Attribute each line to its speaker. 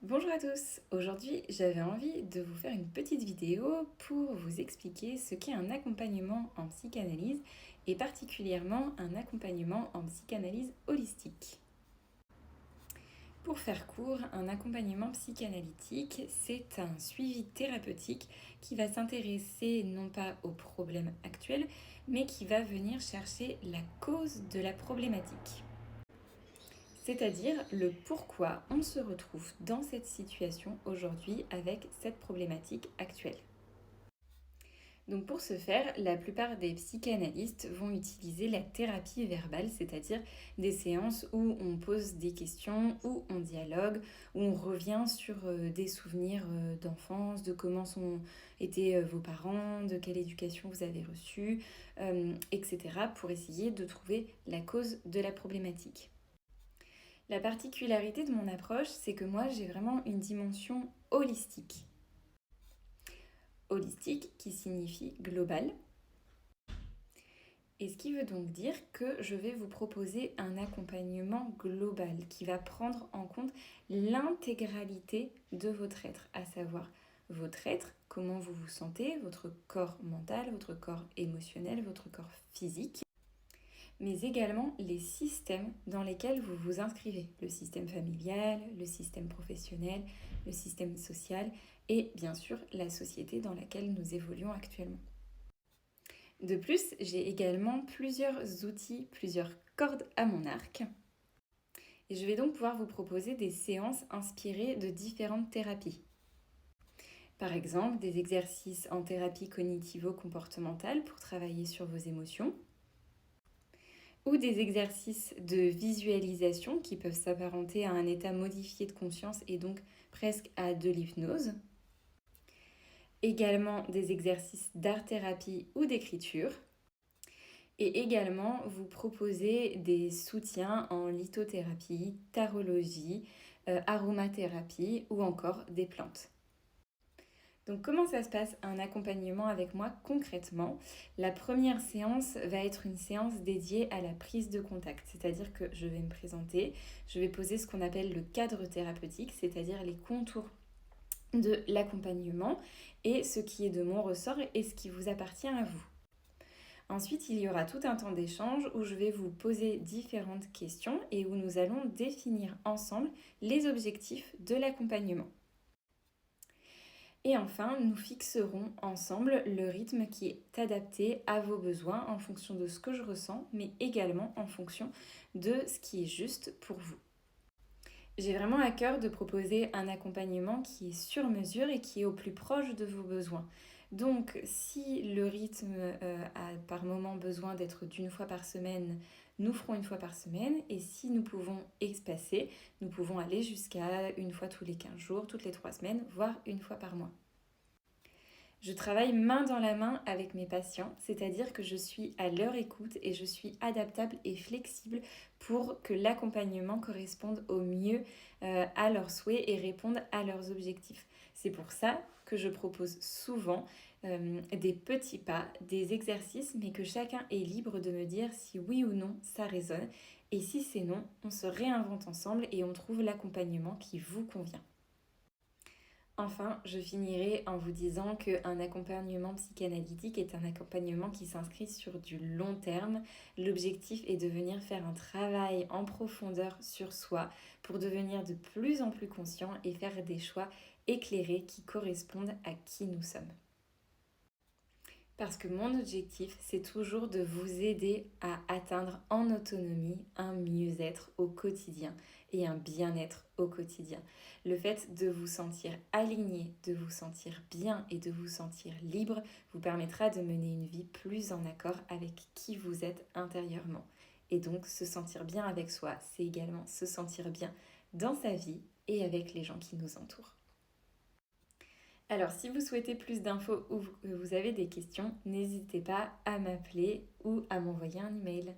Speaker 1: Bonjour à tous, aujourd'hui j'avais envie de vous faire une petite vidéo pour vous expliquer ce qu'est un accompagnement en psychanalyse et particulièrement un accompagnement en psychanalyse holistique. Pour faire court, un accompagnement psychanalytique, c'est un suivi thérapeutique qui va s'intéresser non pas aux problèmes actuels, mais qui va venir chercher la cause de la problématique. C'est-à-dire le pourquoi on se retrouve dans cette situation aujourd'hui avec cette problématique actuelle. Donc pour ce faire, la plupart des psychanalystes vont utiliser la thérapie verbale, c'est-à-dire des séances où on pose des questions, où on dialogue, où on revient sur des souvenirs d'enfance, de comment étaient vos parents, de quelle éducation vous avez reçue, etc. pour essayer de trouver la cause de la problématique. La particularité de mon approche, c'est que moi, j'ai vraiment une dimension holistique. Holistique qui signifie global. Et ce qui veut donc dire que je vais vous proposer un accompagnement global qui va prendre en compte l'intégralité de votre être, à savoir votre être, comment vous vous sentez, votre corps mental, votre corps émotionnel, votre corps physique, mais également les systèmes dans lesquels vous vous inscrivez. Le système familial, le système professionnel, le système social et bien sûr la société dans laquelle nous évoluons actuellement. De plus, j'ai également plusieurs outils, plusieurs cordes à mon arc. Et je vais donc pouvoir vous proposer des séances inspirées de différentes thérapies. Par exemple, des exercices en thérapie cognitivo-comportementale pour travailler sur vos émotions, ou des exercices de visualisation qui peuvent s'apparenter à un état modifié de conscience et donc presque à de l'hypnose. Également des exercices d'art-thérapie ou d'écriture. Et également vous proposer des soutiens en lithothérapie, tarologie, aromathérapie ou encore des plantes. Donc comment ça se passe un accompagnement avec moi concrètement? La première séance va être une séance dédiée à la prise de contact, c'est-à-dire que je vais me présenter, je vais poser ce qu'on appelle le cadre thérapeutique, c'est-à-dire les contours de l'accompagnement et ce qui est de mon ressort et ce qui vous appartient à vous. Ensuite, il y aura tout un temps d'échange où je vais vous poser différentes questions et où nous allons définir ensemble les objectifs de l'accompagnement. Et enfin, nous fixerons ensemble le rythme qui est adapté à vos besoins en fonction de ce que je ressens, mais également en fonction de ce qui est juste pour vous. J'ai vraiment à cœur de proposer un accompagnement qui est sur mesure et qui est au plus proche de vos besoins. Donc, si le rythme a par moment besoin d'être d'une fois par semaine, nous ferons une fois par semaine. Et si nous pouvons espacer, nous pouvons aller jusqu'à une fois tous les 15 jours, toutes les 3 semaines, voire une fois par mois. Je travaille main dans la main avec mes patients, c'est-à-dire que je suis à leur écoute et je suis adaptable et flexible pour que l'accompagnement corresponde au mieux à leurs souhaits et réponde à leurs objectifs. C'est pour ça que je propose souvent des petits pas, des exercices, mais que chacun est libre de me dire si oui ou non ça résonne. Et si c'est non, on se réinvente ensemble et on trouve l'accompagnement qui vous convient. Enfin, je finirai en vous disant qu'un accompagnement psychanalytique est un accompagnement qui s'inscrit sur du long terme. L'objectif est de venir faire un travail en profondeur sur soi pour devenir de plus en plus conscient et faire des choix éclairés qui correspondent à qui nous sommes. Parce que mon objectif, c'est toujours de vous aider à atteindre en autonomie un mieux-être au quotidien et un bien-être au quotidien. Le fait de vous sentir aligné, de vous sentir bien et de vous sentir libre vous permettra de mener une vie plus en accord avec qui vous êtes intérieurement. Et donc, se sentir bien avec soi, c'est également se sentir bien dans sa vie et avec les gens qui nous entourent. Alors, si vous souhaitez plus d'infos ou que vous avez des questions, n'hésitez pas à m'appeler ou à m'envoyer un email.